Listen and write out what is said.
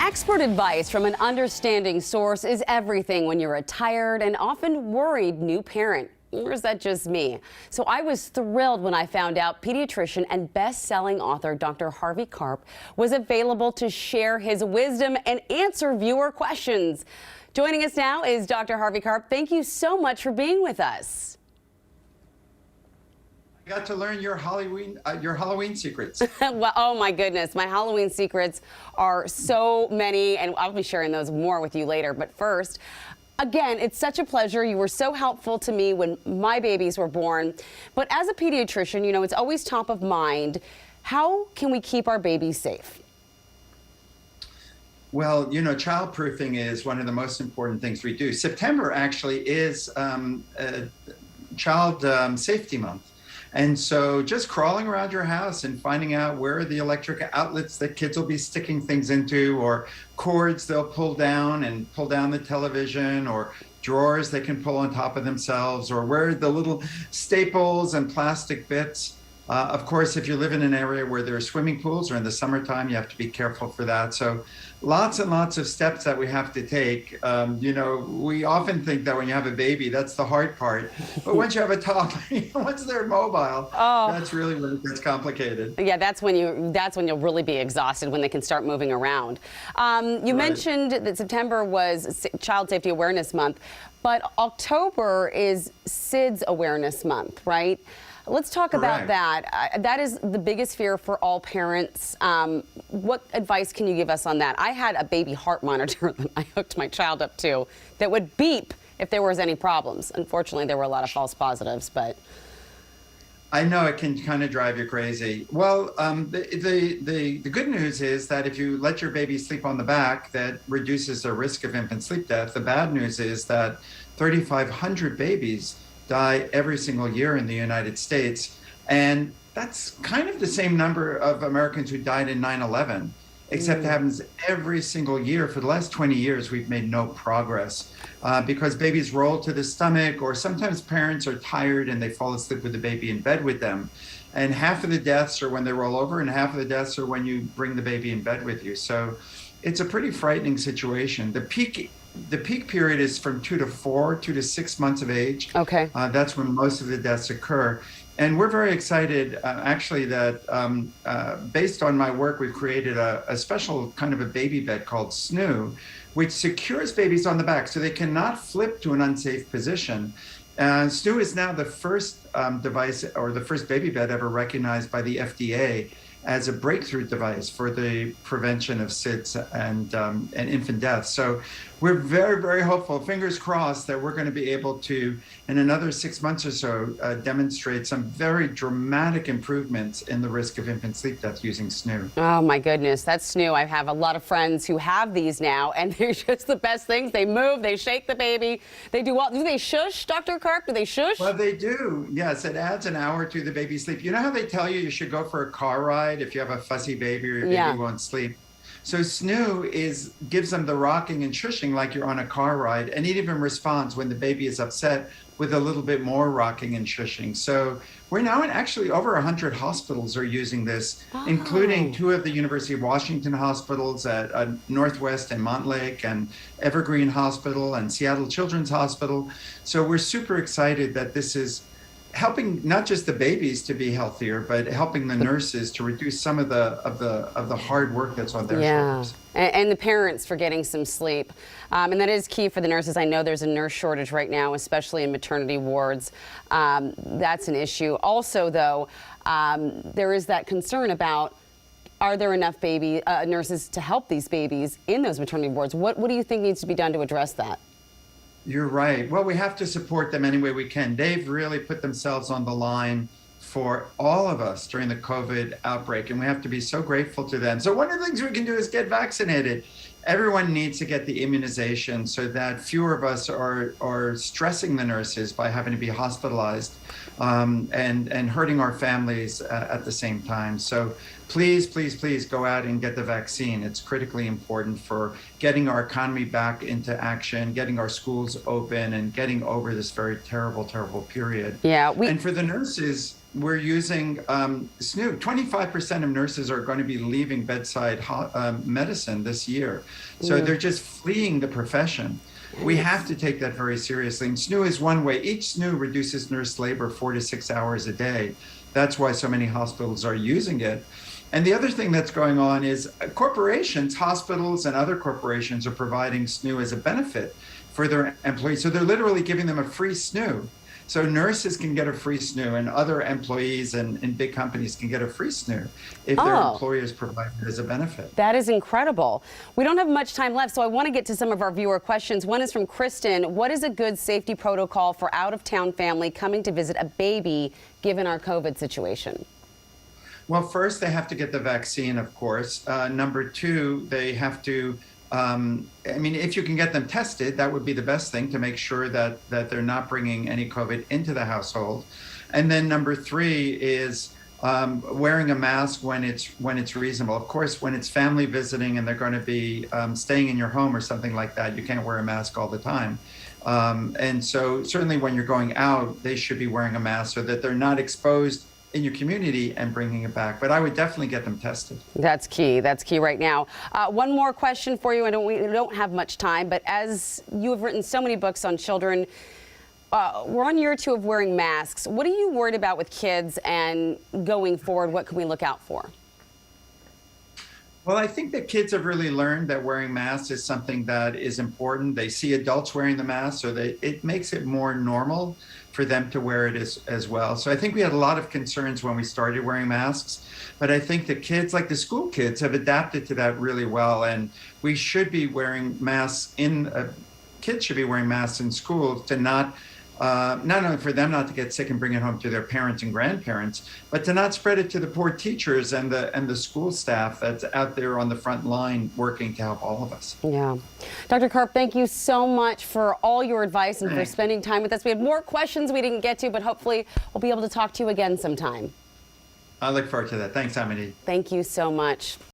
Expert advice from an understanding source is everything when you're a tired and often worried new parent. Or is that just me? So I was thrilled when I found out pediatrician and best-selling author Dr. Harvey Karp was available to share his wisdom and answer viewer questions. Joining us now is Dr. Harvey Karp. Thank you so much for being with us. I got to learn your Halloween secrets. Well, oh my goodness, my Halloween secrets are so many, and I'll be sharing those more with you later. But first, again, it's such a pleasure. You were so helpful to me when my babies were born. But as a pediatrician, you know, it's always top of mind. How can we keep our babies safe? Well, you know, childproofing is one of the most important things we do. September actually is Child Safety Month. And so just crawling around your house and finding out where are the electric outlets that kids will be sticking things into, or cords they'll pull down and pull down the television, or drawers they can pull on top of themselves, or where are the little staples and plastic bits. Of course, if you live in an area where there are swimming pools or in the summertime, you have to be careful for that. So lots and lots of steps that we have to take. You know, we often think that when you have a baby, that's the hard part. But once you have a toddler, once they're mobile, that's really when it gets complicated. Yeah, that's when you'll really be exhausted, when they can start moving around. You mentioned that September was Child Safety Awareness Month, but October is SIDS Awareness Month, right? Let's talk about that. That is the biggest fear for all parents. What advice can you give us on that? I had a baby heart monitor that I hooked my child up to that would beep if there was any problems. Unfortunately, there were a lot of false positives, but. I know it can kind of drive you crazy. Well, the good news is that if you let your baby sleep on the back, that reduces the risk of infant sleep death. The bad news is that 3,500 babies die every single year in the United States. And that's kind of the same number of Americans who died in 9/11, except it happens every single year. For the last 20 years, we've made no progress because babies roll to the stomach, or sometimes parents are tired and they fall asleep with the baby in bed with them. And half of the deaths are when they roll over, and half of the deaths are when you bring the baby in bed with you. So it's a pretty frightening situation. The peak period is from 2 to 6 months of age. Okay. That's when most of the deaths occur. And we're very excited, actually, that based on my work, we've created a special kind of a baby bed called SNOO, which secures babies on the back so they cannot flip to an unsafe position. SNOO is now the first device, or the first baby bed ever recognized by the FDA as a breakthrough device for the prevention of SIDS and infant death. So we're very, very hopeful, fingers crossed, that we're going to be able to, in another 6 months or so, demonstrate some very dramatic improvements in the risk of infant sleep death using SNOO. Oh my goodness, that's SNOO. I have a lot of friends who have these now, and they're just the best things. They move, they shake the baby, they do all. Do they shush, Dr. Karp? Do they shush? Well, they do. Yes, it adds an hour to the baby's sleep. You know how they tell you should go for a car ride if you have a fussy baby or your baby won't sleep? So SNOO gives them the rocking and shushing like you're on a car ride, and it even responds when the baby is upset with a little bit more rocking and shushing. So we're now in actually over 100 hospitals are using this, including 2 of the University of Washington hospitals at Northwest and Montlake, and Evergreen Hospital and Seattle Children's Hospital. So we're super excited that this is helping not just the babies to be healthier, but helping the nurses to reduce some of the hard work that's on their shoulders. And the parents for getting some sleep. And that is key for the nurses. I know there's a nurse shortage right now, especially in maternity wards. That's an issue. Also, though, there is that concern about, are there enough nurses to help these babies in those maternity wards? What do you think needs to be done to address that? You're right. Well, we have to support them any way we can. They've really put themselves on the line for all of us during the COVID outbreak, and we have to be so grateful to them. So one of the things we can do is get vaccinated. Everyone needs to get the immunization so that fewer of us are stressing the nurses by having to be hospitalized and hurting our families at the same time. So please, please, please go out and get the vaccine. It's critically important for getting our economy back into action, getting our schools open, and getting over this very terrible, terrible period. Yeah. And for the nurses, we're using SNOO. 25% of nurses are going to be leaving bedside medicine this year. So they're just fleeing the profession. We have to take that very seriously. And SNOO is one way. Each SNOO reduces nurse labor 4 to 6 hours a day. That's why so many hospitals are using it. And the other thing that's going on is corporations, hospitals, and other corporations are providing SNOO as a benefit for their employees. So they're literally giving them a free SNOO. So nurses can get a free SNOO, and other employees and big companies can get a free SNOO if their employers provide it as a benefit. That is incredible. We don't have much time left, so I want to get to some of our viewer questions. One is from Kristen. What is a good safety protocol for out-of-town family coming to visit a baby given our COVID situation? Well, first, they have to get the vaccine, of course. Number two, they have to if you can get them tested, that would be the best thing to make sure that they're not bringing any COVID into the household. And then number three is wearing a mask when it's reasonable. Of course, when it's family visiting and they're going to be staying in your home or something like that, you can't wear a mask all the time. And so certainly when you're going out, they should be wearing a mask so that they're not exposed in your community and bringing it back. But I would definitely get them tested. That's key. That's key right now. One more question for you. We don't have much time, but as you have written so many books on children, we're on year 2 of wearing masks. What are you worried about with kids, and going forward, what can we look out for? Well, I think that kids have really learned that wearing masks is something that is important. They see adults wearing the mask, so it makes it more normal for them to wear it as well. So I think we had a lot of concerns when we started wearing masks, but I think the kids, like the school kids, have adapted to that really well. And we should be wearing masks kids should be wearing masks in school to not only for them not to get sick and bring it home to their parents and grandparents, but to not spread it to the poor teachers and the school staff that's out there on the front line working to help all of us. Yeah. Dr. Karp, thank you so much for all your advice and for spending time with us. We had more questions we didn't get to, but hopefully we'll be able to talk to you again sometime. I look forward to that. Thanks, Amity. Thank you so much.